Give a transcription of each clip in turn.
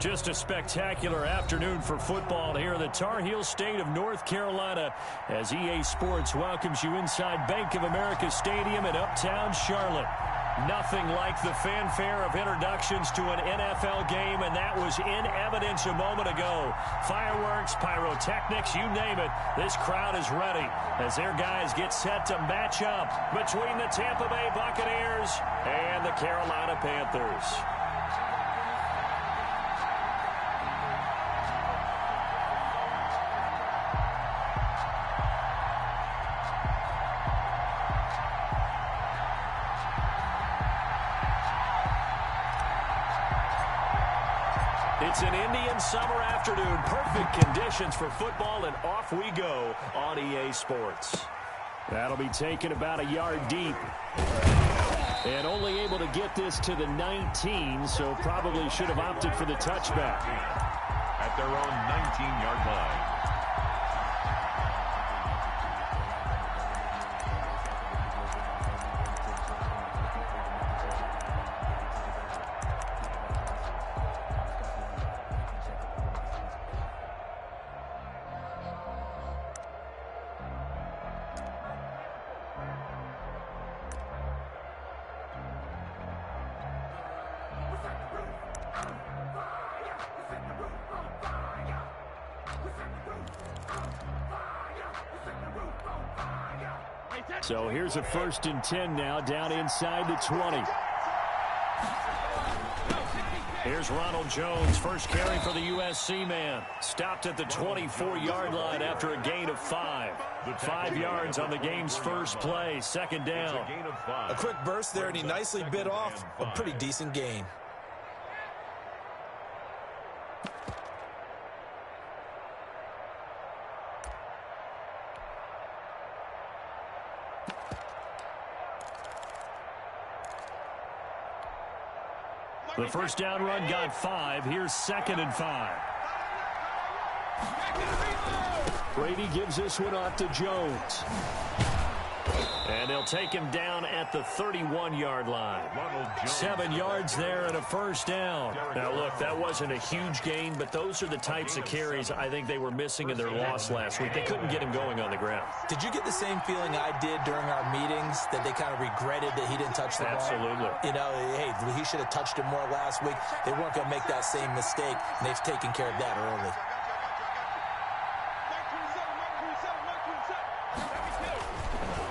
Just a spectacular afternoon for football here in the Tar Heel state of North Carolina as EA Sports welcomes you inside Bank of America Stadium in Uptown Charlotte. Nothing like the fanfare of introductions to an NFL game, and that was in evidence a moment ago. Fireworks, pyrotechnics, you name it, this crowd is ready as their guys get set to match up between the Tampa Bay Buccaneers and the Carolina Panthers. It's an Indian summer afternoon. Perfect conditions for football, and off we go on EA Sports. That'll be taken about a yard deep. And only able to get this to the 19, so probably should have opted for the touchback. At their own 19-yard line. So here's a 1st and 10 now, down inside the 20. Here's Ronald Jones, first carry for the USC man. Stopped at the 24-yard line after a gain of 5. 5 yards on the game's first play, 2nd down. A quick burst there, and he nicely bit off a pretty decent gain. The first down run got 5. Here's 2nd and 5. Brady gives this one off to Jones. And they'll take him down at the 31-yard line. 7 yards there and a first down. Now, look, that wasn't a huge gain, but those are the types of carries I think they were missing in their loss last week. They couldn't get him going on the ground. Did you get the same feeling I did during our meetings, that they kind of regretted that he didn't touch the ball? Absolutely. You know, hey, he should have touched it more last week. They weren't going to make that same mistake, and they've taken care of that early.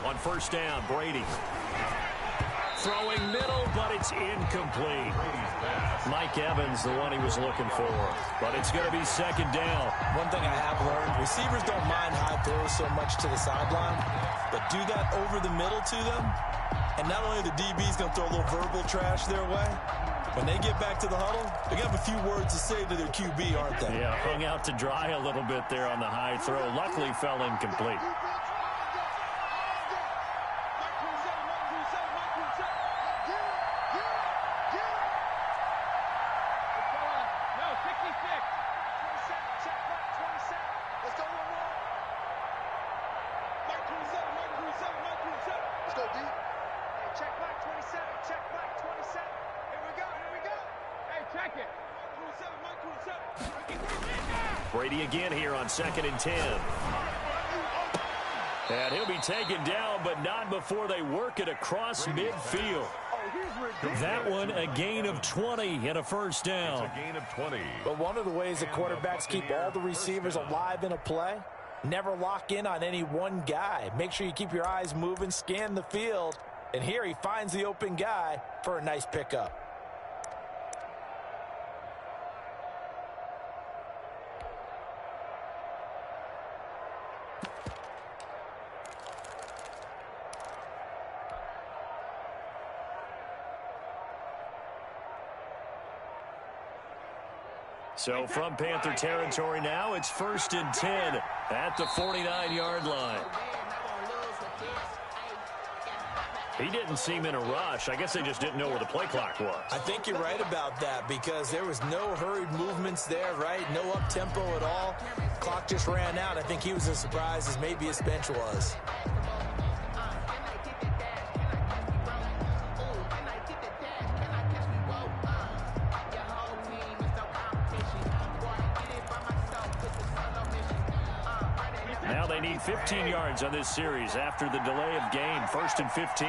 On first down, Brady. Throwing middle, but it's incomplete. Mike Evans, the one he was looking for. But it's going to be 2nd down. One thing I have learned, receivers don't mind high throws so much to the sideline, but do that over the middle to them, and not only the DB's going to throw a little verbal trash their way, when they get back to the huddle, they're going to have a few words to say to their QB, aren't they? Yeah, hung out to dry a little bit there on the high throw. Luckily fell incomplete. Brady again here on 2nd and 10. And he'll be taken down, but not before they work it across midfield. That one, a gain of 20 and a first down. It's a gain of 20. But one of the ways that quarterbacks keep all the receivers alive in a play, never lock in on any one guy. Make sure you keep your eyes moving, scan the field, and here he finds the open guy for a nice pickup. So from Panther territory now, it's 1st and 10 at the 49-yard line. He didn't seem in a rush. I guess they just didn't know where the play clock was. I think you're right about that because there was no hurried movements there, right? No up-tempo at all. Clock just ran out. I think he was as surprised as maybe his bench was. need 15 yards on this series after the delay of game. 1st and 15.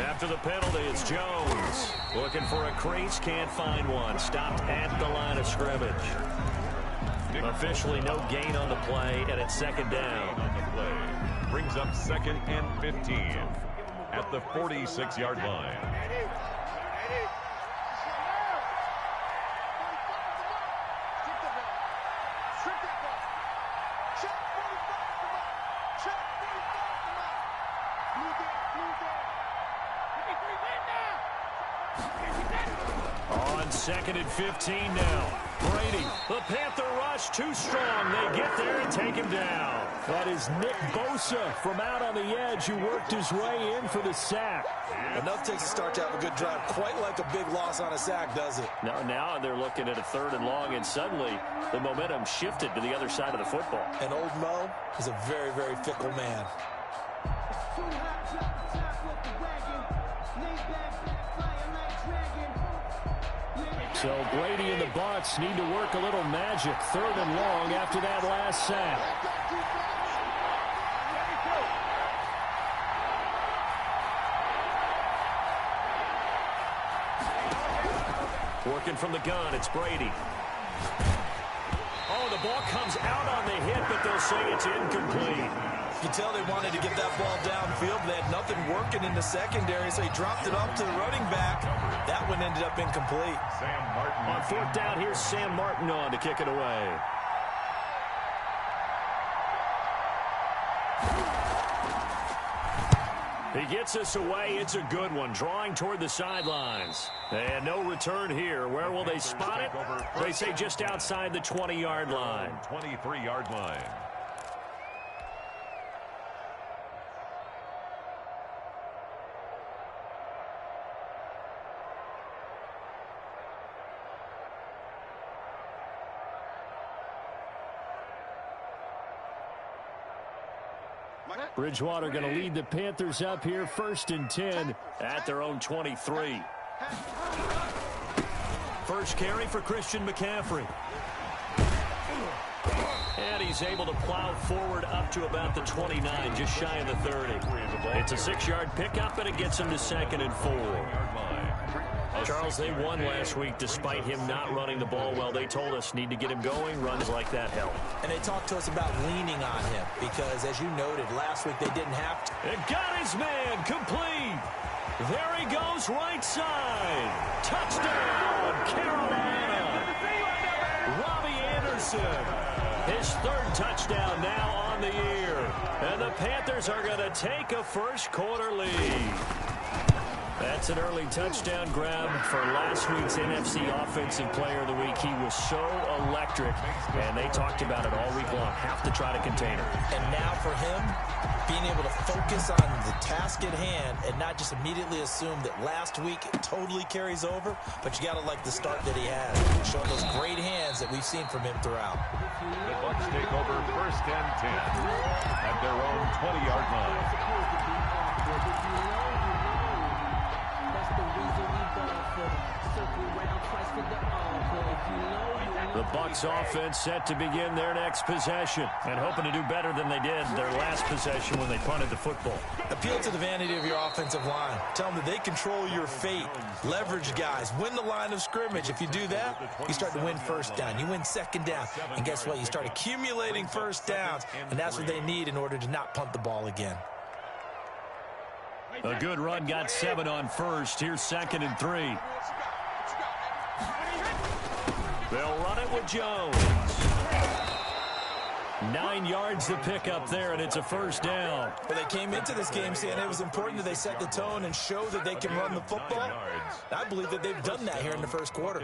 After the penalty, it's Jones. Looking for a crease, can't find one. Stopped at the line of scrimmage. Officially no gain on the play, and it's 2nd down. On the play. Brings up 2nd and 15 at the 46-yard line. On 2nd and 15 now. Brady, the Panther rush too strong. They get there and take him down. That is Nick Bosa from out on the edge who worked his way in for the sack. Enough takes a start to have a good drive. Quite like a big loss on a sack, does it? Now they're looking at a 3rd and long, and suddenly the momentum shifted to the other side of the football. And old Mo is a very, very fickle man. So Brady and the Bucs need to work a little magic. 3rd and long after that last sack. Working from the gun, it's Brady. Oh, the ball comes out on the hit, but they'll say it's incomplete. You can tell they wanted to get that ball downfield. They had nothing working in the secondary, so he dropped it up to the running back. That one ended up incomplete. Sam Martin. On 4th down, here's Sam Martin on to kick it away. He gets us away. It's a good one. Drawing toward the sidelines. And no return here. Where will they spot it? They say just outside the 20-yard line. 23-yard line. Bridgewater going to lead the Panthers up here. 1st and 10 at their own 23. First carry for Christian McCaffrey. And he's able to plow forward up to about the 29, just shy of the 30. It's a 6-yard pickup, and it gets him to 2nd and 4. Charles, they won last week despite him not running the ball well. They told us need to get him going. Runs like that help. And they talked to us about leaning on him because, as you noted, last week they didn't have to. It got his man complete. There he goes, right side. Touchdown, Carolina. Robbie Anderson, his 3rd touchdown now on the year. And the Panthers are going to take a first-quarter lead. That's an early touchdown grab for last week's NFC Offensive Player of the Week. He was so electric, and they talked about it all week long. Have to try to contain him. And now for him, being able to focus on the task at hand and not just immediately assume that last week it totally carries over, but you got to like the start that he has, showing those great hands that we've seen from him throughout. The Bucs take over 1st and 10 at their own 20-yard line. The Bucs offense set to begin their next possession and hoping to do better than they did their last possession when they punted the football. Appeal to the vanity of your offensive line. Tell them that they control your fate. Leverage guys. Win the line of scrimmage. If you do that, you start to win 1st down. You win 2nd down. And guess what? You start accumulating 1st downs, and that's what they need in order to not punt the ball again. A good run got 7 on 1st. Here's 2nd and 3. They'll run it with Jones. 9 yards to pick up there, and it's a 1st down. Well, they came into this game saying it was important that they set the tone and show that they can run the football. I believe that they've done that here in the 1st quarter.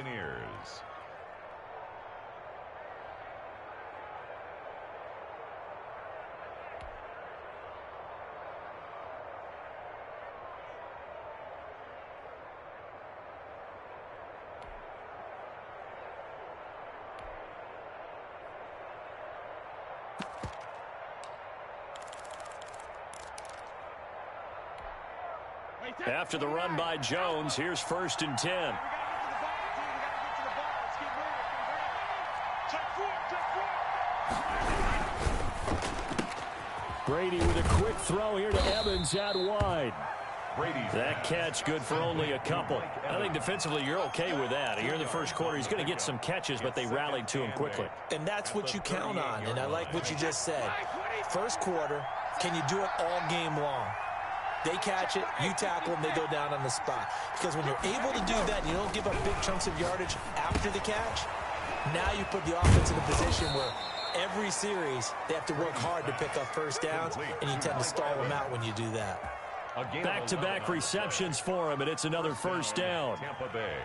After the run by Jones, here's 1st and 10. Brady with a quick throw here to Evans out wide. That catch good for only a couple. I think defensively you're okay with that. Here in the first quarter, he's going to get some catches, but they rallied to him quickly. And that's what you count on, and I like what you just said. First quarter, can you do it all game long? They catch it, you tackle them, they go down on the spot. Because when you're able to do that and you don't give up big chunks of yardage after the catch, now you put the offense in a position where every series they have to work hard to pick up first downs, and you tend to stall them out when you do that. Back-to-back receptions for him, and it's another first down. Tampa Bay.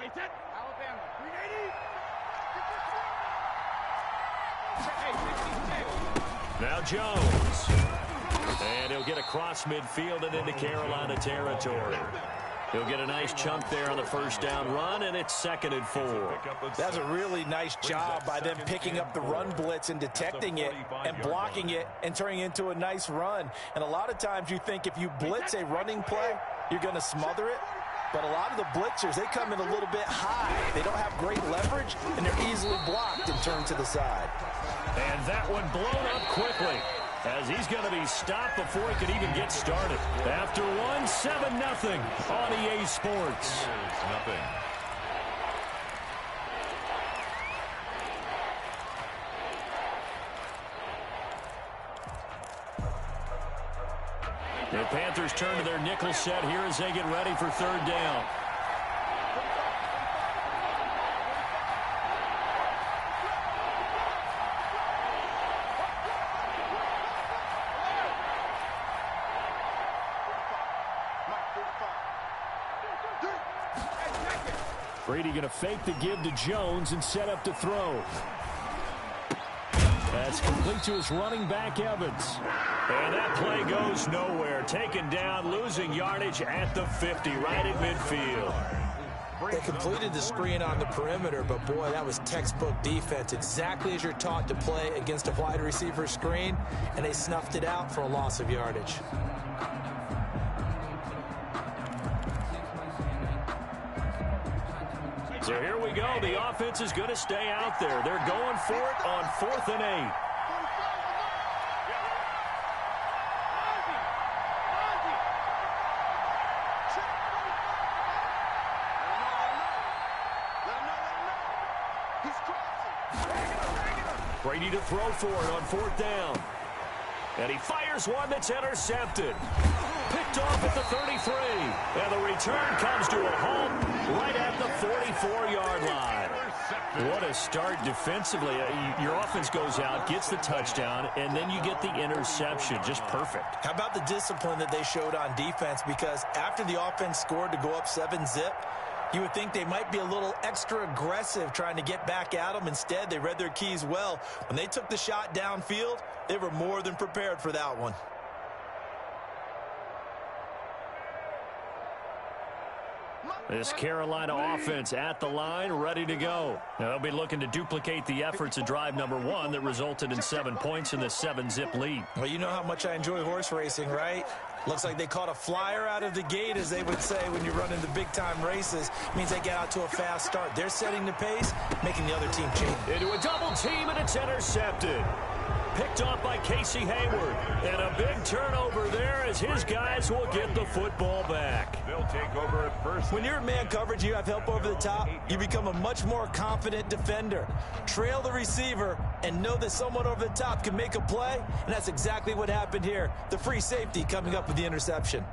Alabama, 380. Now Jones. And he'll get across midfield and into Carolina territory. He'll get a nice chunk there on the first down run, and it's 2nd and 4. That's a really nice job by them picking up the run blitz and detecting it and blocking it and turning it into a nice run. And a lot of times you think if you blitz a running play, you're going to smother it. But a lot of the blitzers, they come in a little bit high. They don't have great leverage, and they're easily blocked and turned to the side. And that one blown up quickly, as he's going to be stopped before he could even get started. After 7-0 on EA Sports. Nothing. The Panthers turn to their nickel set here as they get ready for 3rd down. Brady going to fake the give to Jones and set up to throw. That's complete to his running back, Evans. And that play goes nowhere. Taken down, losing yardage at the 50, right at midfield. They completed the screen on the perimeter, but boy, that was textbook defense. Exactly as you're taught to play against a wide receiver screen, and they snuffed it out for a loss of yardage. So here we go. The offense is going to stay out there. They're going for it on 4th and 8. Brady to throw for it on 4th down. And he fires one that's intercepted. Picked off at the 33. And the return comes to a halt right at the 44-yard line. What a start defensively. Your offense goes out, gets the touchdown, and then you get the interception. Just perfect. How about the discipline that they showed on defense? Because after the offense scored to go up 7-0, you would think they might be a little extra aggressive trying to get back at them. Instead, they read their keys well. When they took the shot downfield, they were more than prepared for that one. This Carolina offense at the line, ready to go. Now they'll be looking to duplicate the efforts of drive number 1 that resulted in 7 points in the 7-zip lead. Well, you know how much I enjoy horse racing, right? Looks like they caught a flyer out of the gate, as they would say when you're running the big-time races. It means they get out to a fast start. They're setting the pace, making the other team change. Into a double team, and it's intercepted. Picked off by Casey Hayward. And a big turnover there as his guys will get the football back. They'll take over at first. When you're in man coverage, you have help over the top, you become a much more confident defender. Trail the receiver and know that someone over the top can make a play, and that's exactly what happened here. The free safety coming up with the interception.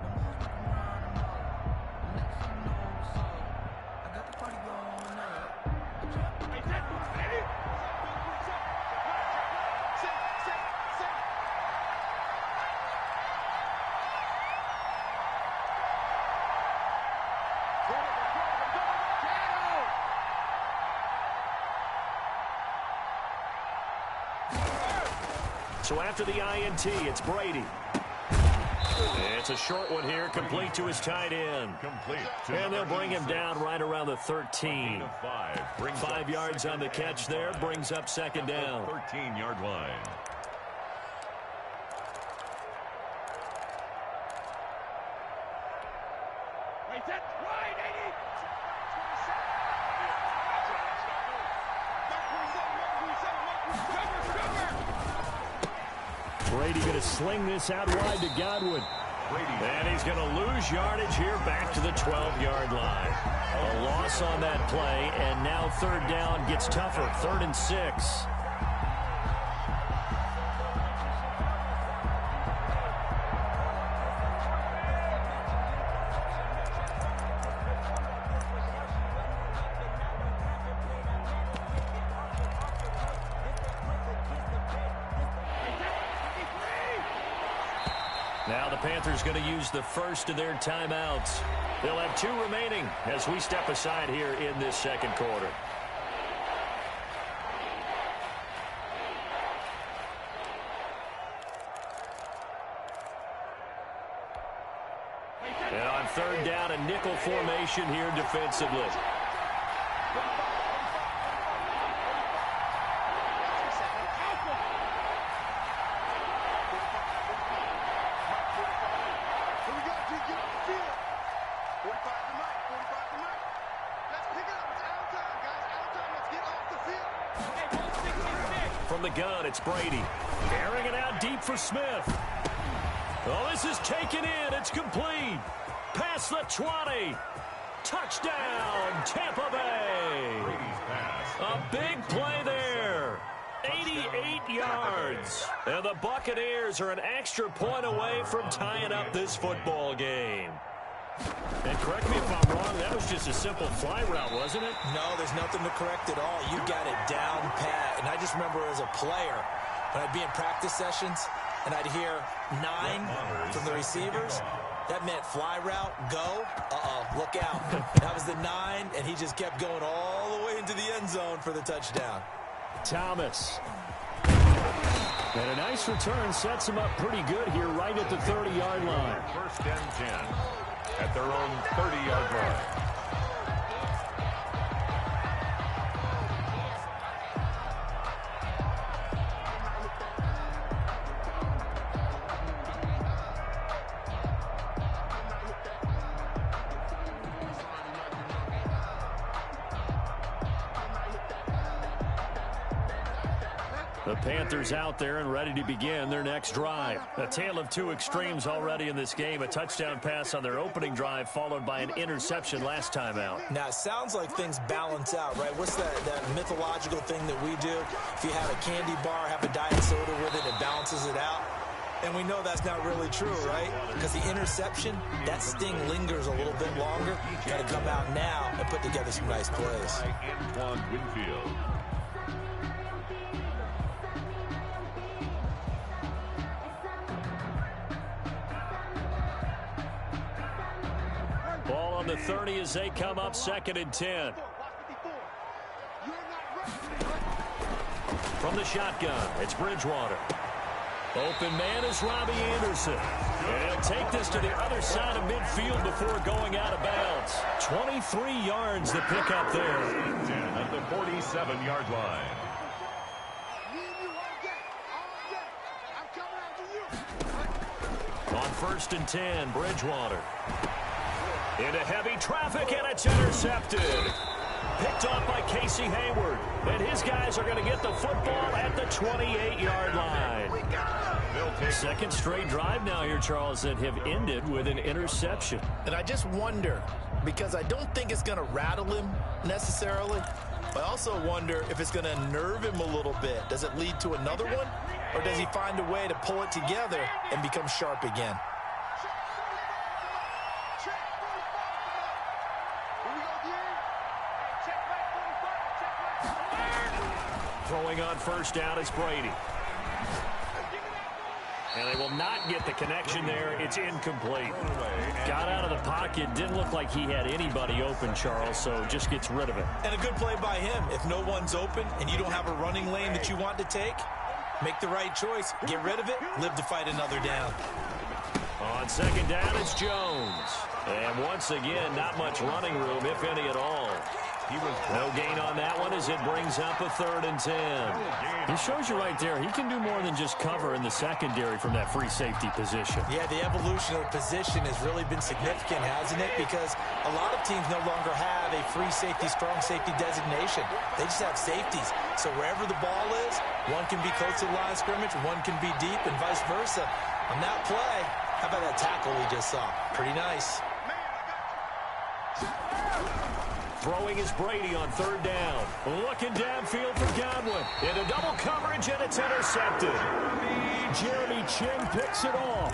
So after the INT, it's Brady. It's a short one here, complete to his tight end. And they'll bring him down right around the 13. 5 yards on the catch there, brings up 2nd down. 13-yard line. Brady going to sling this out wide to Godwin. And he's going to lose yardage here back to the 12-yard line. A loss on that play, and now third down gets tougher. 3rd and 6. Now the Panthers going to use the first of their timeouts. They'll have 2 remaining as we step aside here in this second quarter. And on third down, a nickel formation here defensively. From the gun, it's Brady. Airing it out deep for Smith. Oh, this is taken in. It's complete. Past the 20. Touchdown, Tampa Bay. A big play there. 88 yards. And the Buccaneers are an extra point away from tying up this football game. And correct me if I'm wrong, that was just a simple fly route, wasn't it? No, there's nothing to correct at all. You got it down pat. And I just remember as a player, when I'd be in practice sessions, and I'd hear 9 from the receivers, that meant fly route, go, look out. That was the 9, and he just kept going all the way into the end zone for the touchdown. Thomas. And a nice return sets him up pretty good here right at the 30-yard line. 1st and 10 at their own 30-yard line. The Panthers out there and ready to begin their next drive. A tale of 2 extremes already in this game. A touchdown pass on their opening drive followed by an interception last time out. Now, it sounds like things balance out, right? What's that mythological thing that we do? If you have a candy bar, have a diet soda with it, it balances it out. And we know that's not really true, right? Because the interception, that sting lingers a little bit longer. Got to come out now and put together some nice plays. Antoine Winfield. Ball on the 30 as they come up 2nd and 10. From the shotgun, it's Bridgewater. Open man is Robbie Anderson. And he'll take this to the other side of midfield before going out of bounds. 23 yards to pick up there. 10 at the 47-yard line. On 1st and 10, Bridgewater. Into heavy traffic, and it's intercepted. Picked off by Casey Hayward. And his guys are going to get the football at the 28-yard line. 2nd straight drive now here, Charles, that have ended with an interception. And I just wonder, because I don't think it's going to rattle him necessarily, but I also wonder if it's going to nerve him a little bit. Does it lead to another one? Or does he find a way to pull it together and become sharp again? Throwing on 1st down is Brady. And they will not get the connection there. It's incomplete. Got out of the pocket. Didn't look like he had anybody open, Charles, so just gets rid of it. And a good play by him. If no one's open and you don't have a running lane that you want to take, make the right choice. Get rid of it. Live to fight another down. On 2nd down, it's Jones. And once again, not much running room, if any at all. He was No gain on that one as it brings up a 3rd and 10. He shows you right there, he can do more than just cover in the secondary from that free safety position. Yeah, the evolution of the position has really been significant, hasn't it? Because a lot of teams no longer have a free safety, strong safety designation. They just have safeties. So wherever the ball is, one can be close to the line of scrimmage, one can be deep, and vice versa. On that play, how about that tackle we just saw? Pretty nice. Throwing is Brady on 3rd down. Looking downfield for Godwin. Into double coverage, and it's intercepted. Jeremy Chin picks it off.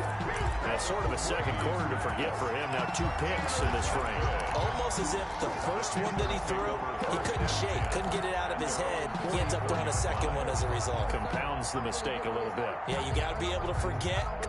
That's sort of a second quarter to forget for him. Now 2 picks in this frame. Almost as if the first one that he threw, he couldn't shake, couldn't get it out of his head. He ends up throwing a second one as a result. Compounds the mistake a little bit. Yeah, you got to be able to forget.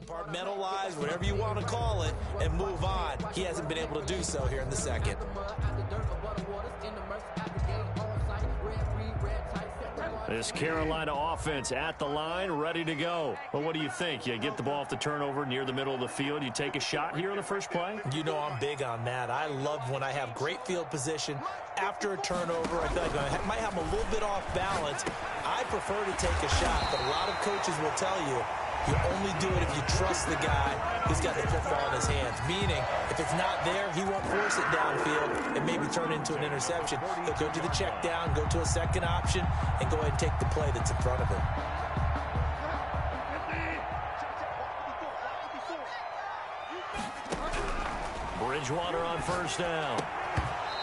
Compartmentalize, whatever you want to call it, and move on. He hasn't been able to do so here in the second. This Carolina offense at the line, ready to go. Well, what do you think? You get the ball off the turnover near the middle of the field. You take a shot here on the first play? You know I'm big on that. I love when I have great field position. After a turnover, I feel like I might have a little bit off balance. I prefer to take a shot, but a lot of coaches will tell you, you only do it if you trust the guy who's got the football in his hands. Meaning, if it's not there, he won't force it downfield and maybe turn into an interception. He'll go to the check down, go to a second option, and go ahead and take the play that's in front of him. Bridgewater on 1st down.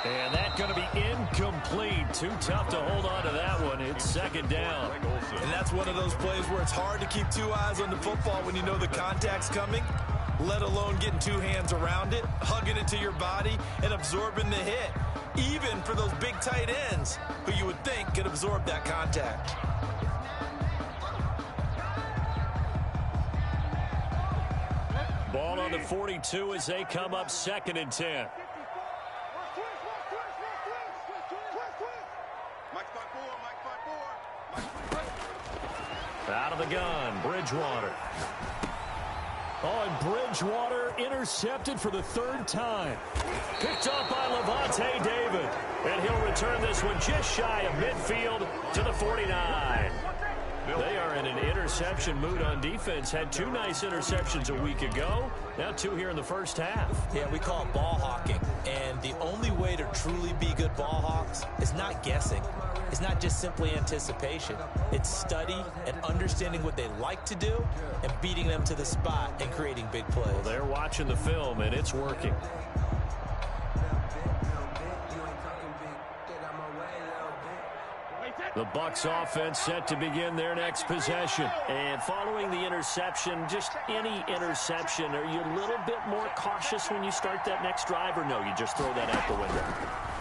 And that's going to be incomplete. Too tough to hold on to that one. It's 2nd down. And that's one of those plays where it's hard to keep 2 eyes on the football when you know the contact's coming, let alone getting 2 hands around it, hugging it to your body, and absorbing the hit. Even for those big tight ends who you would think could absorb that contact. Ball on the 42 as they come up 2nd and 10. Out of the gun, Bridgewater. Oh, and Bridgewater intercepted for the 3rd time. Picked off by Levante David. And he'll return this one just shy of midfield to the 49. They are in an interception mood on defense. Had 2 nice interceptions a week ago. Now 2 here in the first half. Yeah, we call it ball hawking. And the only way to truly be good ball hawks is not guessing. It's not just simply anticipation. It's study and understanding what they like to do and beating them to the spot and creating big plays. Well, they're watching the film, and it's working. The Bucs offense set to begin their next possession. And following the interception, just any interception, are you a little bit more cautious when you start that next drive, or no, you just throw that out the window?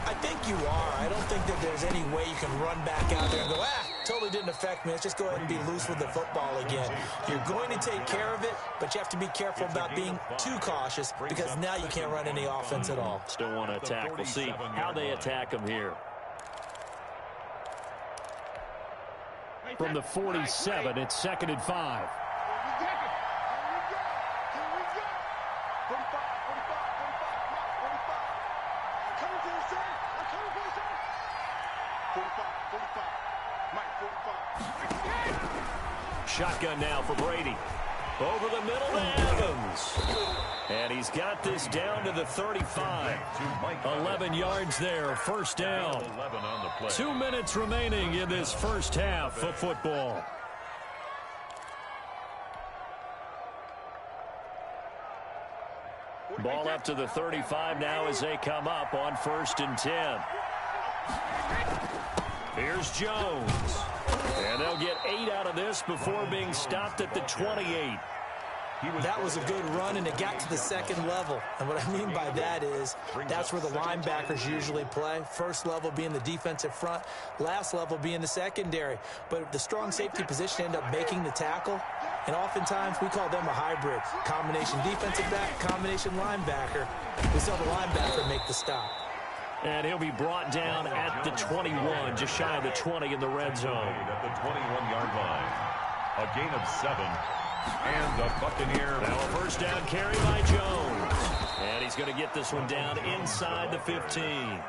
I think you are. I don't think that there's any way you can run back out there and go, totally didn't affect me. Let's just go ahead and be loose with the football again. You're going to take care of it, but you have to be careful about being too cautious because now you can't run any offense at all. Still want to attack. We'll see how they attack them here. From the 47, it's 2nd and 5. Shotgun now for Brady. Over the middle to Evans. And he's got this down to the 35. 11 yards there, 1st down. 2 minutes remaining in this first half of football. Ball up to the 35 now as they come up on 1st and 10. Here's Jones. And they'll They'll get 8 out of this before being stopped at the 28. That was a good run, and it got to the second level. And what I mean by that is that's where the linebackers usually play. First level being the defensive front, last level being the secondary. But the strong safety position ended up making the tackle, and oftentimes we call them a hybrid. Combination defensive back, combination linebacker. We saw the linebacker make the stop. And he'll be brought down at the 21, just shy of the 20 in the red zone. At the 21-yard line. A gain of 7. And the Buccaneer. Now a first down carry by Jones. And he's going to get this one down inside the 15.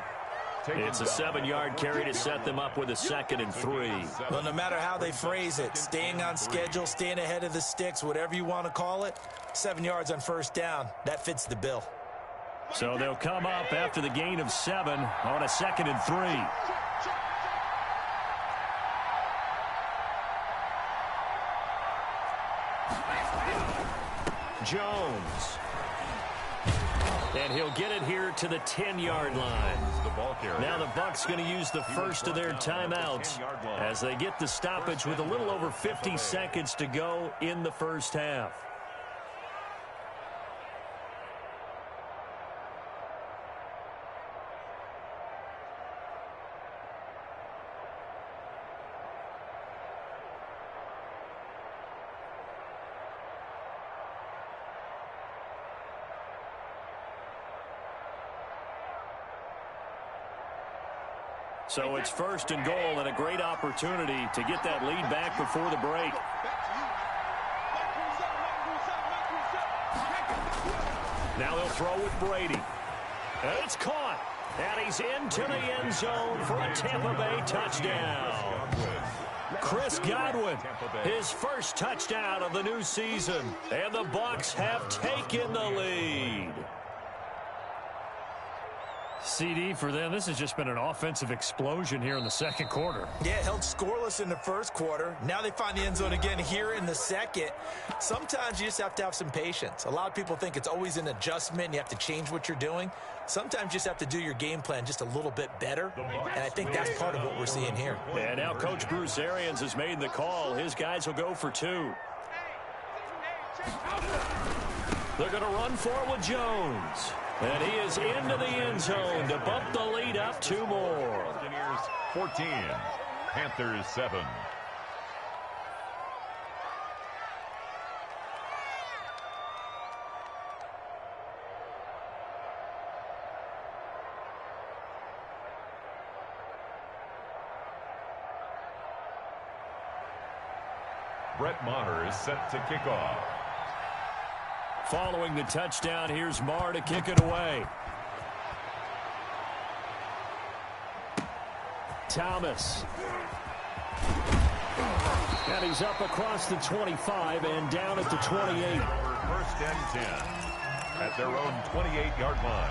It's a 7-yard carry to set them up with a 2nd and 3. Well, no matter how they phrase it, staying on schedule, staying ahead of the sticks, whatever you want to call it, 7 yards on first down, that fits the bill. So they'll come up after the gain of 7 on a 2nd and 3. Jones. And he'll get it here to the 10-yard line. Now the Bucs going to use the first of their timeouts as they get the stoppage with a little over 50 seconds to go in the first half. So it's 1st and goal and a great opportunity to get that lead back before the break. Now they'll throw with Brady. And it's caught. And he's into the end zone for a Tampa Bay touchdown. Chris Godwin, his first touchdown of the new season. And the Bucs have taken the lead. CD for them. This has just been an offensive explosion here in the second quarter. Yeah, held scoreless in the first quarter. Now they find the end zone again here in the second. Sometimes you just have to have some patience. A lot of people think it's always an adjustment. You have to change what you're doing. Sometimes you just have to do your game plan just a little bit better. And I think that's part of what we're seeing here. And now Coach Bruce Arians has made the call. His guys will go for 2. They're going to run for it with Jones. And he is into the end zone to bump the lead up 2 more. Buccaneers 14, Panthers 7. Brett Maher is set to kick off. Following the touchdown, here's Maher to kick it away. Thomas. And he's up across the 25 and down at the 28. 1st and 10 at their own 28-yard line.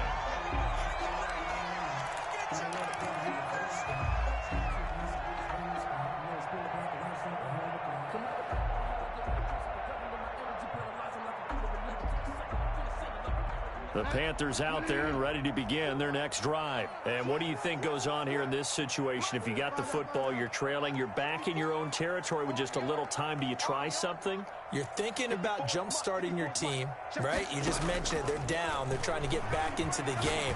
The Panthers out there and ready to begin their next drive. And what do you think goes on here in this situation? If you got the football, you're trailing, you're back in your own territory with just a little time. Do you try something? You're thinking about jump-starting your team, right? You just mentioned it. They're down. They're trying to get back into the game.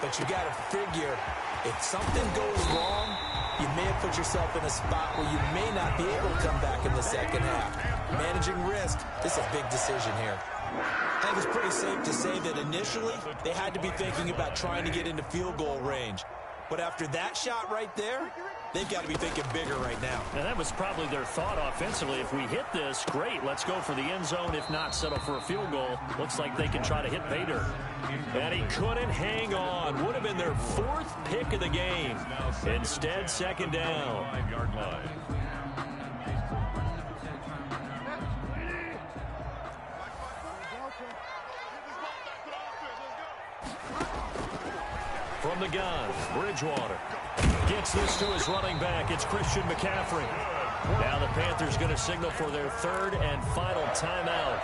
But you got to figure if something goes wrong, you may have put yourself in a spot where you may not be able to come back in the second half. Managing risk, this is a big decision here. I think it's pretty safe to say that initially they had to be thinking about trying to get into field goal range. But after that shot right there, they've got to be thinking bigger right now. And that was probably their thought offensively. If we hit this, great, let's go for the end zone. If not, settle for a field goal. Looks like they can try to hit pay dirt. And he couldn't hang on. Would have been their 4th pick of the game. Instead, 2nd down. 5-yard line. From the gun, Bridgewater gets this to his running back. It's Christian McCaffrey. Now the Panthers going to signal for their 3rd and final timeout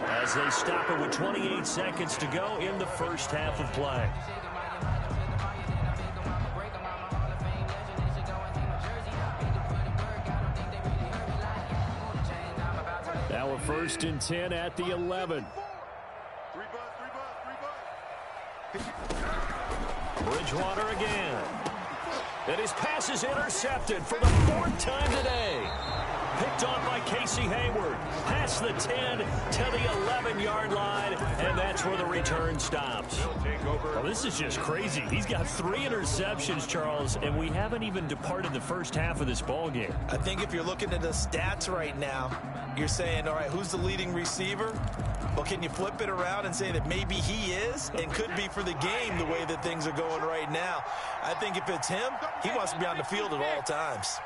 as they stop it with 28 seconds to go in the first half of play. Now a 1st and 10 at the 11. Bridgewater again. And his pass is intercepted for the 4th time today. Picked off by Casey Hayward. Past the 10 to the 11-yard line, and that's where the return stops. Well, this is just crazy. He's got 3 interceptions, Charles, and we haven't even departed the first half of this ball game. I think if you're looking at the stats right now, you're saying, all right, who's the leading receiver? Well, can you flip it around and say that maybe he is and could be for the game the way that things are going right now? I think if it's him, he wants to be on the field at all times.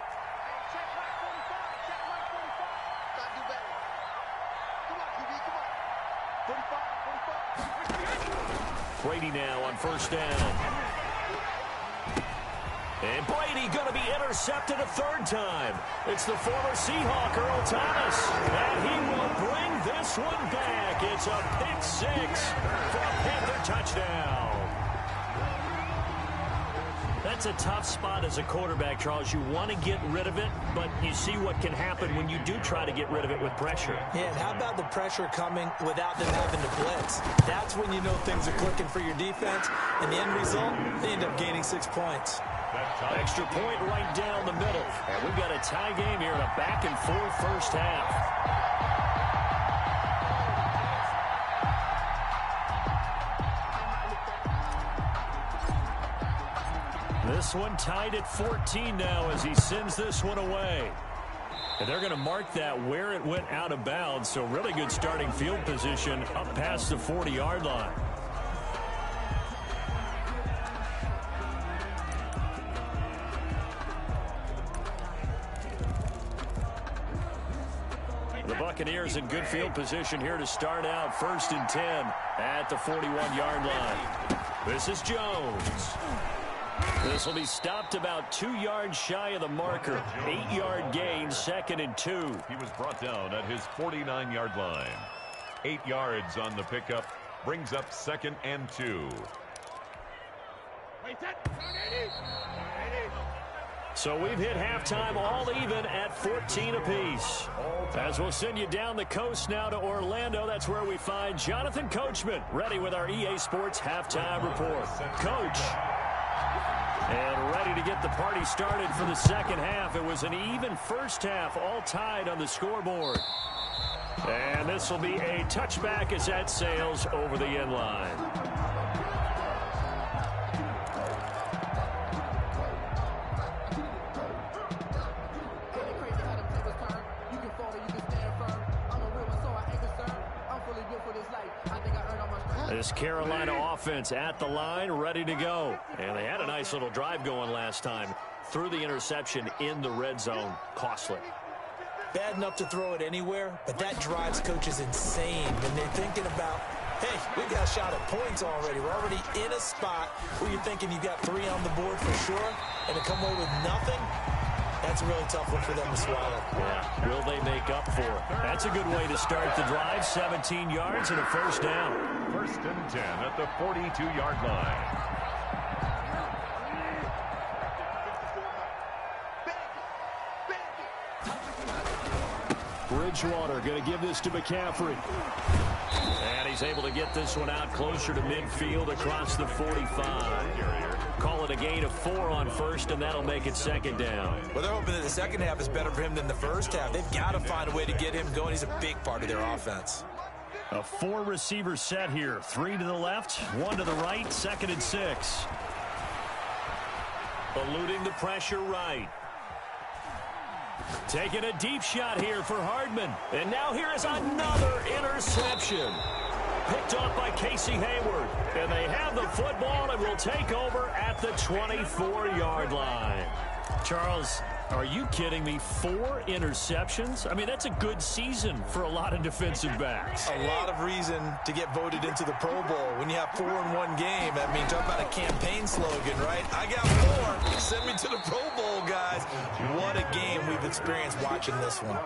Brady now on 1st down. And Brady going to be intercepted a 3rd time. It's the former Seahawk, Earl Thomas. And he will bring this one back. It's a pick 6 for a Panther touchdown. That's a tough spot as a quarterback, Charles. You want to get rid of it, but you see what can happen when you do try to get rid of it with pressure. Yeah, and how about the pressure coming without them having to blitz? That's when you know things are clicking for your defense, and the end result, they end up gaining 6 points. Extra point right down the middle. And we've got a tie game here in a back-and-forth first half. This one tied at 14 now as he sends this one away. And they're going to mark that where it went out of bounds. So really good starting field position up past the 40-yard line. The Buccaneers in good field position here to start out 1st and 10 at the 41-yard line. This is Jones. This will be stopped about 2 yards shy of the marker. 8-yard gain, 2nd and 2. He was brought down at his 49-yard line. 8 yards on the pickup. Brings up 2nd and 2. So we've hit halftime all even at 14 apiece. As we'll send you down the coast now to Orlando, that's where we find Jonathan Coachman, ready with our EA Sports halftime report. Coach. And ready to get the party started for the second half. It was an even first half, all tied on the scoreboard. And this will be a touchback as that sails over the end line. This Carolina offense at the line, ready to go. And they had a nice little drive going last time. Threw the interception in the red zone. Costly. Bad enough to throw it anywhere, but that drives coaches insane when they're thinking about, hey, we got a shot at points already. We're already in a spot where you're thinking you got 3 on the board for sure, and to come away with nothing, that's a really tough one for them to swallow. Yeah, will they make up for it? That's a good way to start the drive. 17 yards and a 1st down. 1st and 10 at the 42-yard line. Bridgewater going to give this to McCaffrey. And he's able to get this one out closer to midfield across the 45. Call it a gain of 4 on 1st, and that'll make it 2nd down. Well, they're hoping that the second half is better for him than the first half. They've got to find a way to get him going. He's a big part of their offense. A 4-receiver set here. 3 to the left, 1 to the right, 2nd and 6. Eluding the pressure right. Taking a deep shot here for Hardman. And now here is another interception. Picked off by Casey Hayward. And they have the football and will take over at the 24-yard line. Charles, are you kidding me? 4 interceptions? I mean, that's a good season for a lot of defensive backs. A lot of reason to get voted into the Pro Bowl. When you have 4 in one game, I mean, talk about a campaign slogan, right? I got 4. Send me to the Pro Bowl, guys. What a game we've experienced watching this one.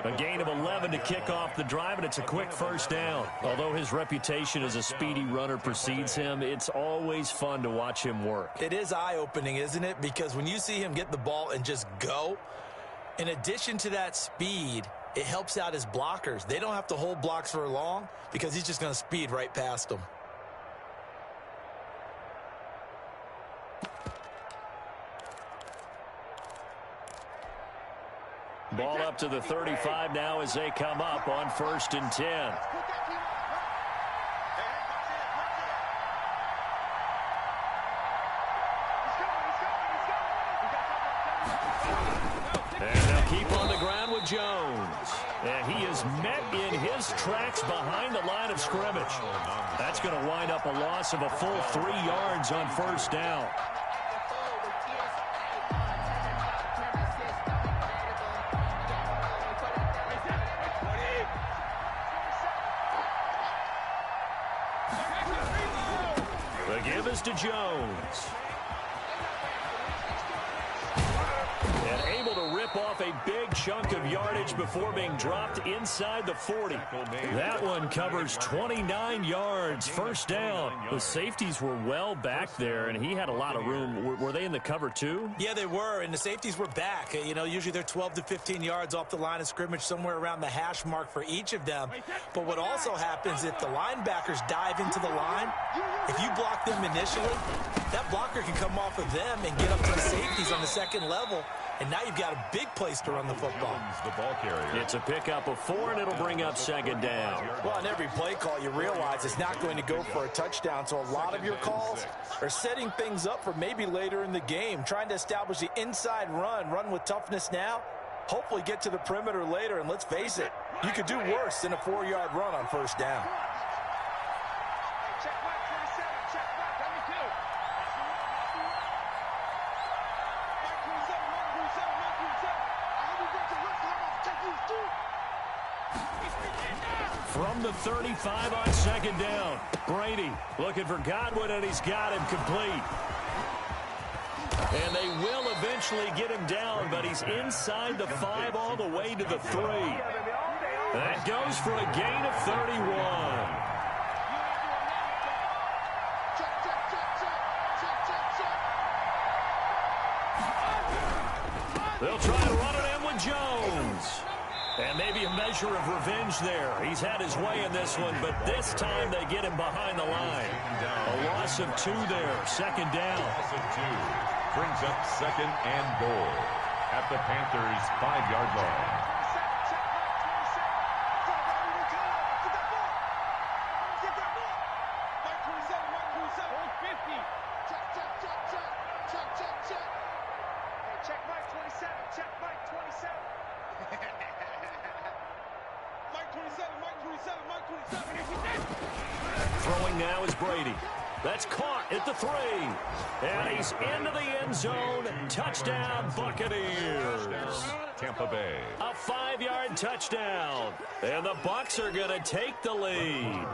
A gain of 11 to kick off the drive, and it's a quick 1st down. Although his reputation as a speedy runner precedes him, it's always fun to watch him work. It is eye-opening, isn't it? Because when you see him get the ball and just go, in addition to that speed, it helps out his blockers. They don't have to hold blocks for long because he's just going to speed right past them. Ball up to the 35 now as they come up on 1st and 10. And they'll keep on the ground with Jones. And he is met in his tracks behind the line of scrimmage. That's going to wind up a loss of a full 3 yards on 1st down. The give is to Jones. And able to rip off a big chunk of yardage before being dropped inside the 40. That one covers 29 yards. 1st down. The safeties were well back there, and he had a lot of room. Were they in the cover too? Yeah, they were, and the safeties were back. You know, usually they're 12 to 15 yards off the line of scrimmage, somewhere around the hash mark for each of them. But what also happens if the linebackers dive into the line, if you block them initially, that blocker can come off of them and get up to the safeties on the 2nd level. And now you've got a big place to run the football. The ball carrier. It's a pickup of 4, and it'll bring up 2nd down. Well, on every play call, you realize it's not going to go for a touchdown. So a lot of your calls are setting things up for maybe later in the game, trying to establish the inside run with toughness now, hopefully get to the perimeter later. And let's face it, you could do worse than a 4-yard run on 1st down. From the 35 on 2nd down, Brady looking for Godwin, and he's got him complete. And they will eventually get him down, but he's inside the 5 all the way to the 3. That goes for a gain of 31. They'll try to run it in with Jones. And maybe a measure of revenge there. He's had his way in this one, but this time they get him behind the line. A loss of 2 there. 2nd down. Loss of 2 brings up 2nd and goal at the Panthers' 5-yard line. Throwing now is Brady. That's caught at the 3. And he's into the end zone. Touchdown, Buccaneers. Tampa Bay. A 5-yard touchdown. And the Bucs are going to take the lead.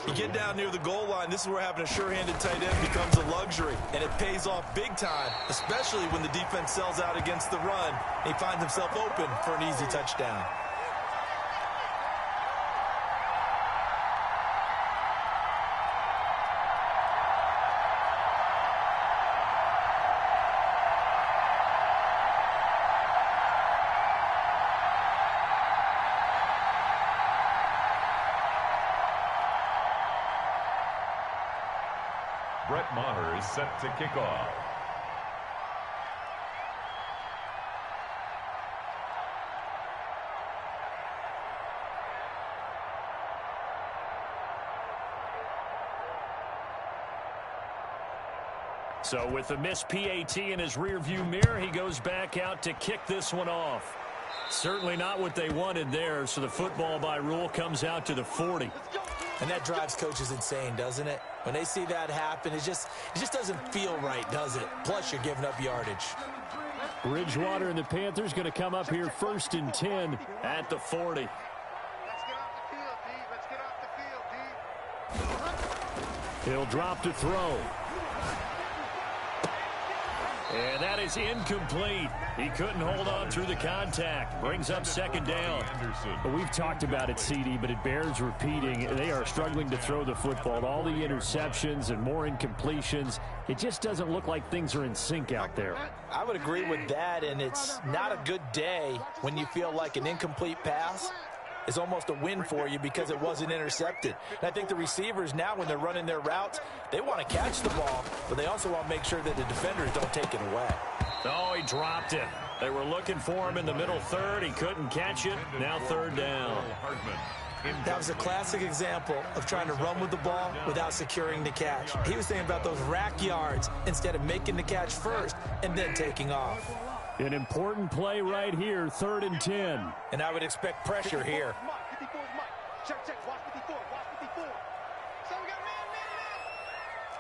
You get down near the goal line, this is where having a sure-handed tight end becomes a luxury. And it pays off big time, especially when the defense sells out against the run. He finds himself open for an easy touchdown. Brett Maher is set to kick off. So with the missed PAT in his rearview mirror, he goes back out to kick this one off. Certainly not what they wanted there, so the football by rule comes out to the 40. And that drives coaches insane, doesn't it? When they see that happen, it just doesn't feel right, does it? Plus, you're giving up yardage. Bridgewater and the Panthers going to come up here 1st and 10 at the 40. Let's get off the field, D. Let's get off the field, D. He'll drop to throw. And that is incomplete. He couldn't hold on through the contact. Brings up second down. Well, we've talked about it, CD, but it bears repeating. They are struggling to throw the football. All the interceptions and more incompletions. It just doesn't look like things are in sync out there. I would agree with that, and it's not a good day when you feel like an incomplete pass is almost a win for you because it wasn't intercepted. And I think the receivers now, when they're running their routes, they want to catch the ball, but they also want to make sure that the defenders don't take it away. Oh, he dropped it. They were looking for him in the middle third. He couldn't catch it. Now third down. That was a classic example of trying to run with the ball without securing the catch. He was thinking about those rack yards instead of making the catch first and then taking off. An important play right here, 3rd and 10. And I would expect pressure here. Check, watch 54, watch 54. So we got man.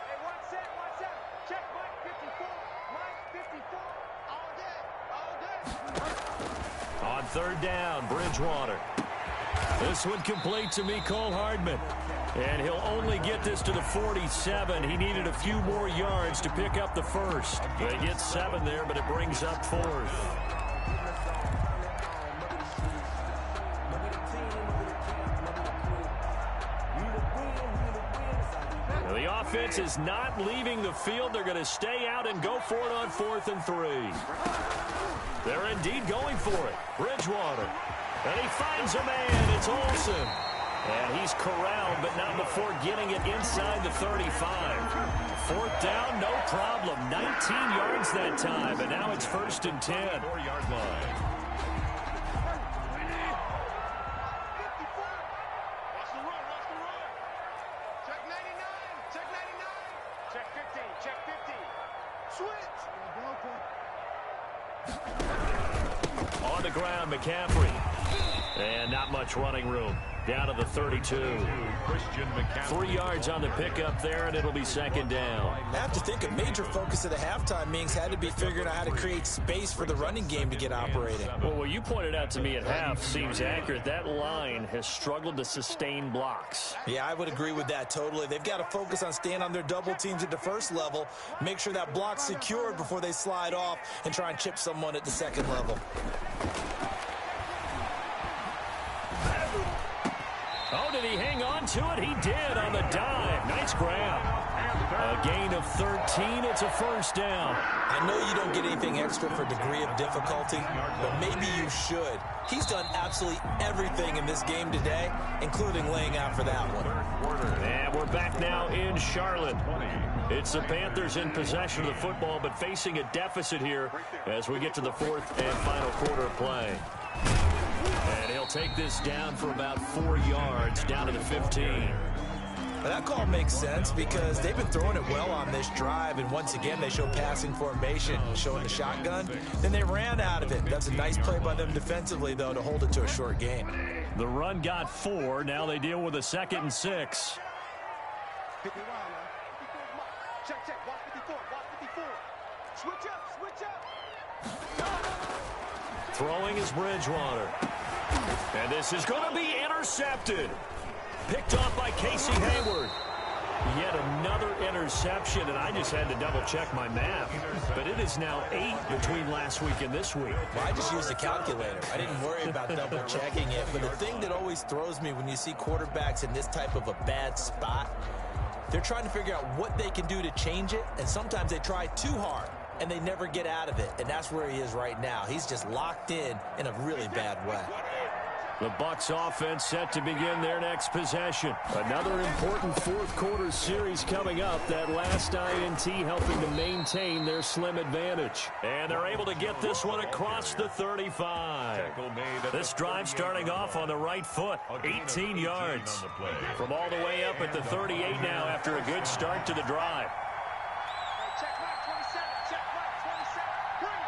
Hey, one set. Check, Mike 54, On third down, Bridgewater. This one complete to Mecole Hardman. And he'll only get this to the 47. He needed a few more yards to pick up the first. They get 7 there, but it brings up 4th. The offense is not leaving the field. They're going to stay out and go for it on 4th and 3. They're indeed going for it. Bridgewater. And he finds a man. It's Olsen. And he's corralled, but not before getting it inside the 35. 4th down, no problem. 19 yards that time, and now it's 1st and 10. 4-yard line. Watch the run. Check 99, check 99. Check 15, check 15. Switch. On the ground, McCaffrey. And not much running room. Down to the 32. 3 yards on the pickup there, and it'll be 2nd down. I have to think a major focus of the halftime meetings had to be figuring out how to create space for the running game to get operating. Well, what you pointed out to me at half seems accurate. That line has struggled to sustain blocks. Yeah, I would agree with that totally. They've got to focus on staying on their double teams at the first level, make sure that block's secured before they slide off and try and chip someone at the second level. Oh, did he hang on to it? He did on the dive. Nice grab. A gain of 13. It's a 1st down. I know you don't get anything extra for degree of difficulty, but maybe you should. He's done absolutely everything in this game today, including laying out for that one. And we're back now in Charlotte. It's the Panthers in possession of the football, but facing a deficit here as we get to the 4th and final quarter of play. And he'll take this down for about 4 yards, down to the 15. Well, that call makes sense because they've been throwing it well on this drive, and once again they show passing formation, showing the shotgun. Then they ran out of it. That's a nice play by them defensively, though, to hold it to a short game. The run got 4. Now they deal with a 2nd and 6. 51, check, watch 54, Switch up. Throwing is Bridgewater. And this is going to be intercepted. Picked off by Casey Hayward. Yet another interception, and I just had to double-check my math. But it is now 8 between last week and this week. Well, I just used a calculator. I didn't worry about double-checking it. But the thing that always throws me when you see quarterbacks in this type of a bad spot, they're trying to figure out what they can do to change it, and sometimes they try too hard, and they never get out of it. And that's where he is right now. He's just locked in a really bad way. The Bucs offense set to begin their next possession. Another important 4th quarter series coming up. That last INT helping to maintain their slim advantage. And they're able to get this one across the 35. This drive starting off on the right foot. 18 yards. From all the way up at the 38 now after a good start to the drive. Check mark 27, check mark 27. Bring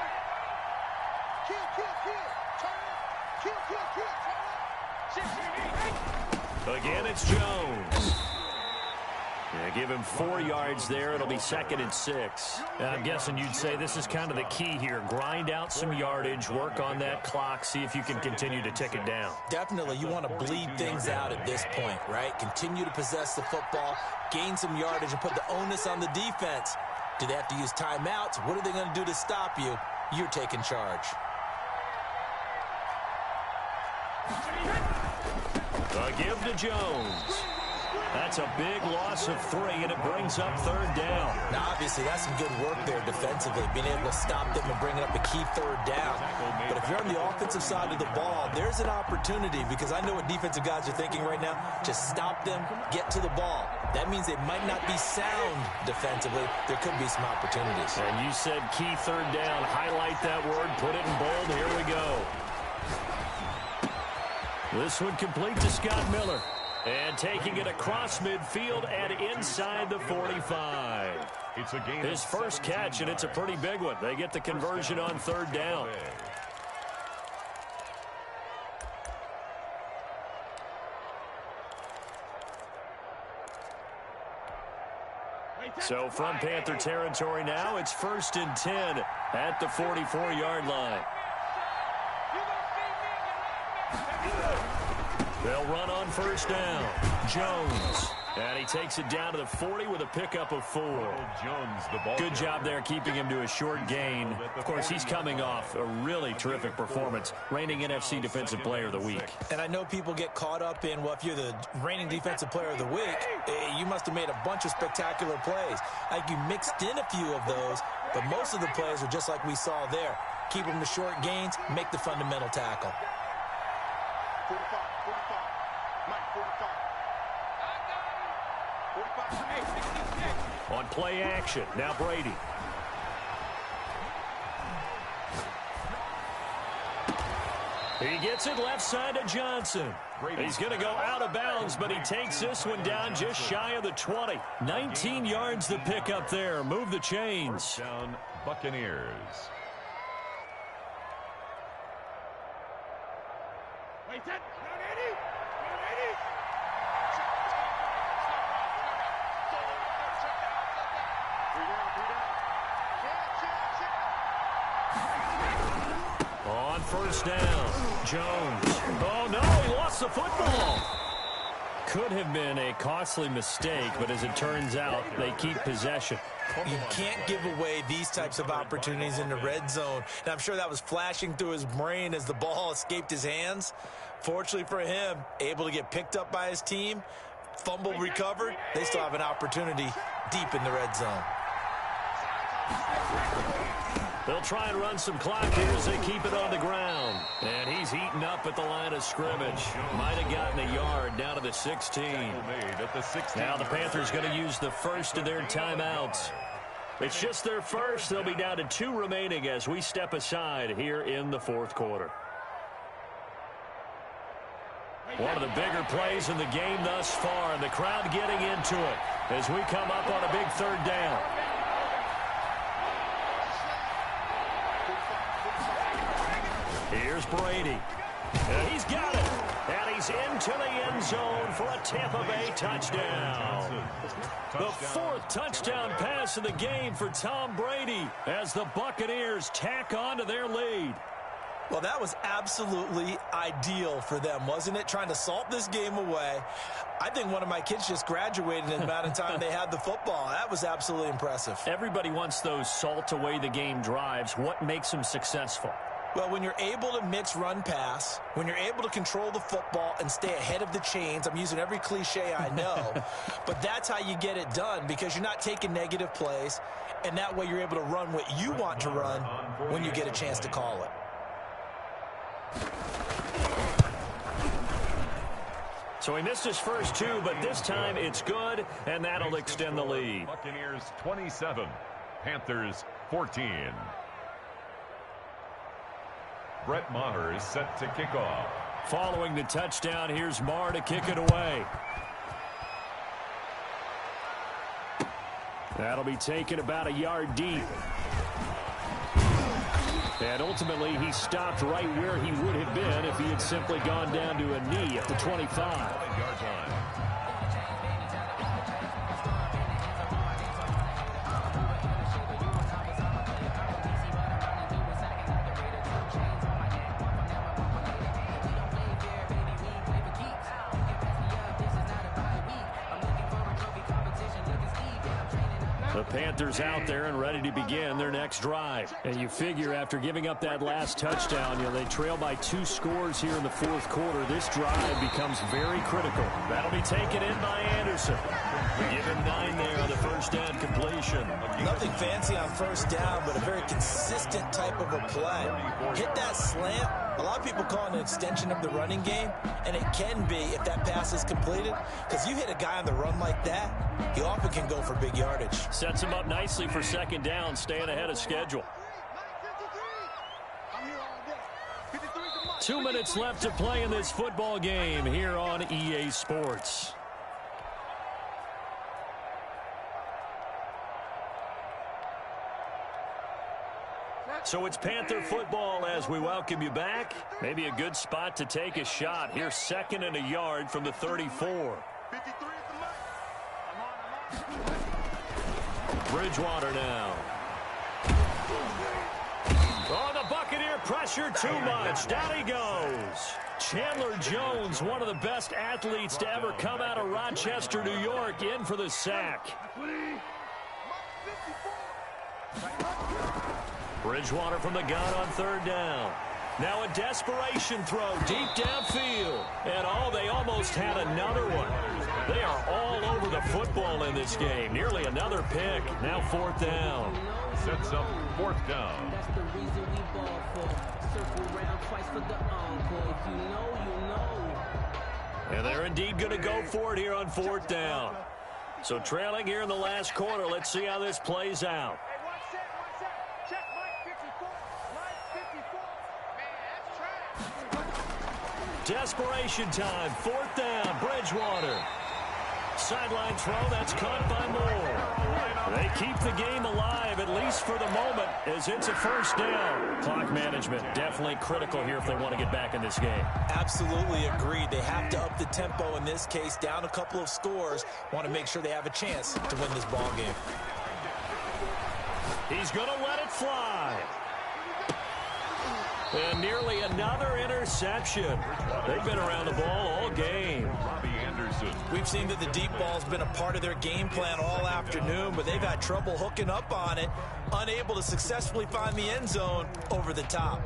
it. Kill. Turn it. Kill, turn it. 6, 8. Again, it's Jones. Yeah, give him 4 yards there. It'll be 2nd and 6. I'm guessing you'd say this is kind of the key here. Grind out some yardage, work on that clock, see if you can continue to tick it down. Definitely, you want to bleed things out at this point, right? Continue to possess the football, gain some yardage, and put the onus on the defense. Do they have to use timeouts? What are they going to do to stop you? You're taking charge. A give to Jones. That's a big loss of 3, and it brings up 3rd down. Now, obviously, that's some good work there defensively, being able to stop them and bringing up a key 3rd down. But if you're on the offensive side of the ball, there's an opportunity, because I know what defensive guys are thinking right now. Just stop them, get to the ball. That means they might not be sound defensively. There could be some opportunities. And you said key 3rd down. Highlight that word, put it in bold. Here we go. This one complete to Scott Miller. And taking it across midfield and inside the 45. It's a gain. His first catch, and it's a pretty big one. They get the conversion on 3rd down. So from Panther territory now, it's 1st and 10 at the 44-yard line. They'll run on 1st down. Jones. And he takes it down to the 40 with a pickup of 4. Jones, the ball. Good job there keeping him to a short gain. Of course, he's coming off a really terrific performance, reigning NFC Defensive Player of the Week. And I know people get caught up in, well, if you're the reigning Defensive Player of the Week, you must have made a bunch of spectacular plays. Like you mixed in a few of those, but most of the plays are just like we saw there. Keep them to short gains, make the fundamental tackle. 45, 45. Mike, 45. On play action, now Brady. He gets it left side to Johnson. He's going to go out of bounds, but he takes this one down just shy of the 20. 19 yards the pick up there. Move the chains. First down, Buccaneers. Wait, that. Not Eddie. Not Eddie. On 1st down, Jones. Oh, no, he lost the football. Could have been a costly mistake, but as it turns out, they keep possession. You can't give away these types of opportunities in the red zone. And I'm sure that was flashing through his brain as the ball escaped his hands. Fortunately for him, able to get picked up by his team, fumble recovered. They still have an opportunity deep in the red zone. They'll try and run some clock here as they keep it on the ground. And he's heating up at the line of scrimmage. Might have gotten a yard down to the 16. Now the Panthers going to use the first of their timeouts. It's just their first. They'll be down to 2 remaining as we step aside here in the 4th quarter. One of the bigger plays in the game thus far, and the crowd getting into it as we come up on a big 3rd down. Here's Brady. And he's got it. And he's into the end zone for a Tampa Bay touchdown. The 4th touchdown pass of the game for Tom Brady as the Buccaneers tack on to their lead. Well, that was absolutely ideal for them, wasn't it? Trying to salt this game away. I think one of my kids just graduated in the amount of time they had the football. That was absolutely impressive. Everybody wants those salt away the game drives. What makes them successful? Well, when you're able to mix run-pass, when you're able to control the football and stay ahead of the chains, I'm using every cliche I know, but that's how you get it done because you're not taking negative plays, and that way you're able to run what you want to run when you get a chance to call it. So he missed his first 2, but this time it's good, and that'll extend the lead. Buccaneers 27, Panthers 14. Brett Maher is set to kick off. Following the touchdown, here's Maher to kick it away. That'll be taken about a yard deep. And ultimately, he stopped right where he would have been if he had simply gone down to a knee at the 25. The Panthers out there and ready to begin their next drive. And you figure after giving up that last touchdown, they trail by 2 scores here in the fourth quarter. This drive becomes very critical. That'll be taken in by Anderson. Give him 9 there on the first down completion. Nothing fancy on first down, but a very consistent type of a play. Hit that slant. A lot of people call it an extension of the running game, and it can be if that pass is completed, because you hit a guy on the run like that, he often can go for big yardage. Sets him up nicely for second down, staying ahead of schedule. 2 minutes left to play in this football game here on EA Sports. So it's Panther football as we welcome you back. Maybe a good spot to take a shot. Here's 2nd and a yard from the 34. Bridgewater now. Oh, the Buccaneer pressure too much. Down he goes. Chandler Jones, one of the best athletes to ever come out of Rochester, New York, in for the sack. Bridgewater from the gun on 3rd down. Now a desperation throw deep downfield. And they almost had another one. They are all over the football in this game. Nearly another pick. Now 4th down. Sets up 4th down. That's the reason we ball for. Circle around twice for the encore. If you know, you know. And they're indeed going to go for it here on 4th down. So trailing here in the last quarter. Let's see how this plays out. Desperation time, 4th down, Bridgewater. Sideline throw, that's caught by Moore. They keep the game alive, at least for the moment, as it's a 1st down. Clock management, definitely critical here if they want to get back in this game. Absolutely agreed. They have to up the tempo in this case, down a couple of scores. Want to make sure they have a chance to win this ball game. He's going to let it fly. And nearly another interception. They've been around the ball all game. We've seen that the deep ball's been a part of their game plan all afternoon, but they've had trouble hooking up on it, unable to successfully find the end zone over the top.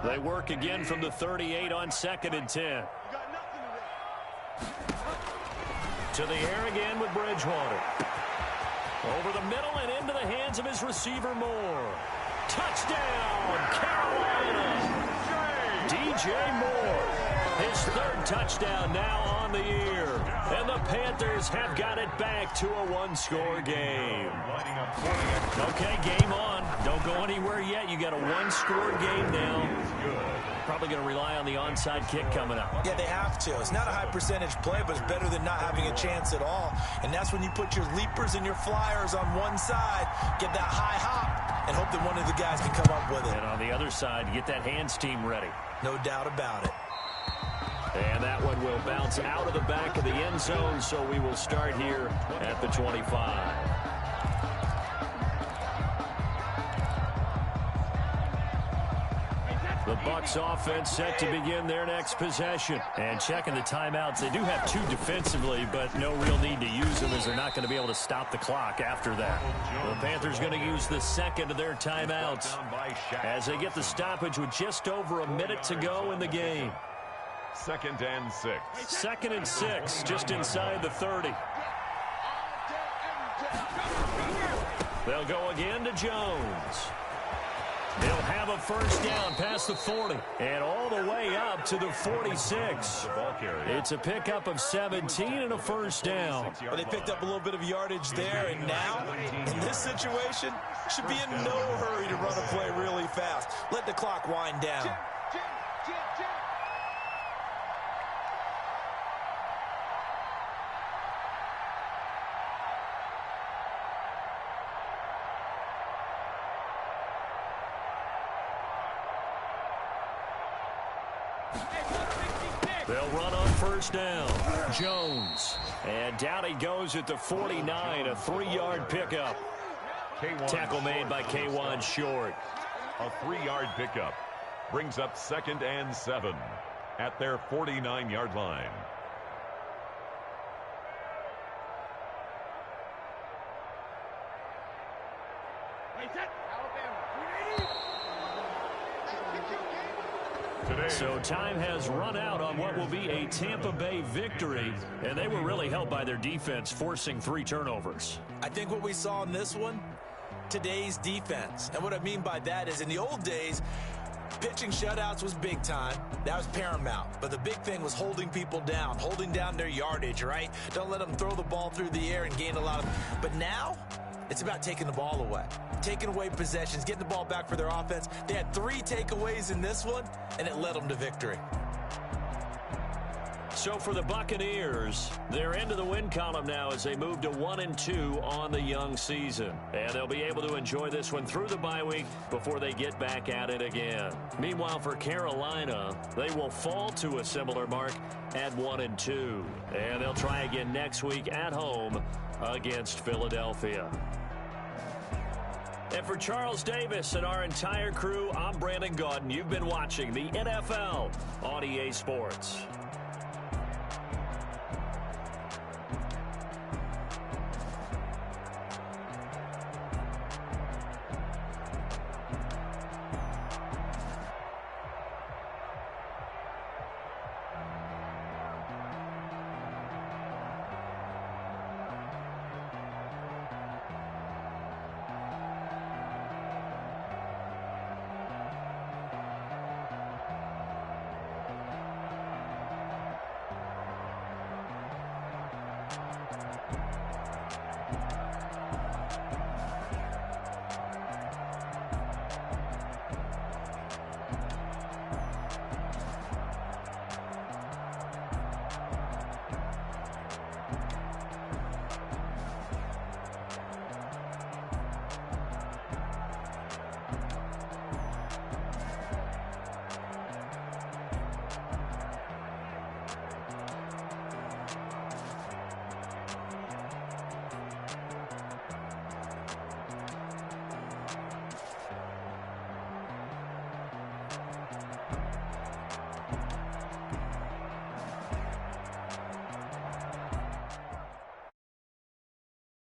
They work again from the 38 on 2nd and 10. To the air again with Bridgewater. Over the middle and into the hands of his receiver, Moore. Touchdown, Carolina. DJ Moore. His 3rd touchdown now on the year. And the Panthers have got it back to a 1-score game. Okay, game on. Don't go anywhere yet. You got a 1-score game now. Probably going to rely on the onside kick coming up. Yeah, they have to. It's not a high percentage play, but it's better than not having a chance at all. And that's when you put your leapers and your flyers on one side, get that high hop, and hope that one of the guys can come up with it. And on the other side, get that hands team ready. No doubt about it. And that one will bounce out of the back of the end zone, so we will start here at the 25. The Bucs offense set to begin their next possession. And checking the timeouts, they do have 2 defensively, but no real need to use them as they're not going to be able to stop the clock after that. The Panthers going to use the 2nd of their timeouts as they get the stoppage with just over a minute to go in the game. 2nd and 6. 2nd and 6, just inside the 30. They'll go again to Jones. He'll have a 1st down past the 40 and all the way up to the 46. It's a pickup of 17 and a 1st down. Well, they picked up a little bit of yardage there, and now, in this situation, should be in no hurry to run a play really fast. Let the clock wind down. They'll run on 1st down. Jones. And down he goes at the 49, a 3-yard pickup. Tackle made by K'Wan Short. A 3-yard pickup. Brings up 2nd and 7 at their 49-yard line. So time has run out on what will be a Tampa Bay victory, and they were really helped by their defense forcing 3 turnovers. I think what we saw in this one, today's defense. And what I mean by that is in the old days, pitching shutouts was big time. That was paramount. But the big thing was holding people down, holding down their yardage, right? Don't let them throw the ball through the air and gain a lot of... But now, it's about taking the ball away. Taking away possessions, getting the ball back for their offense. They had 3 takeaways in this one, and it led them to victory. So for the Buccaneers, they're into the win column now as they move to 1-2 on the young season. And they'll be able to enjoy this one through the bye week before they get back at it again. Meanwhile, for Carolina, they will fall to a similar mark at 1-2. And they'll try again next week at home against Philadelphia. And for Charles Davis and our entire crew, I'm Brandon Gaudin. You've been watching the NFL on EA Sports.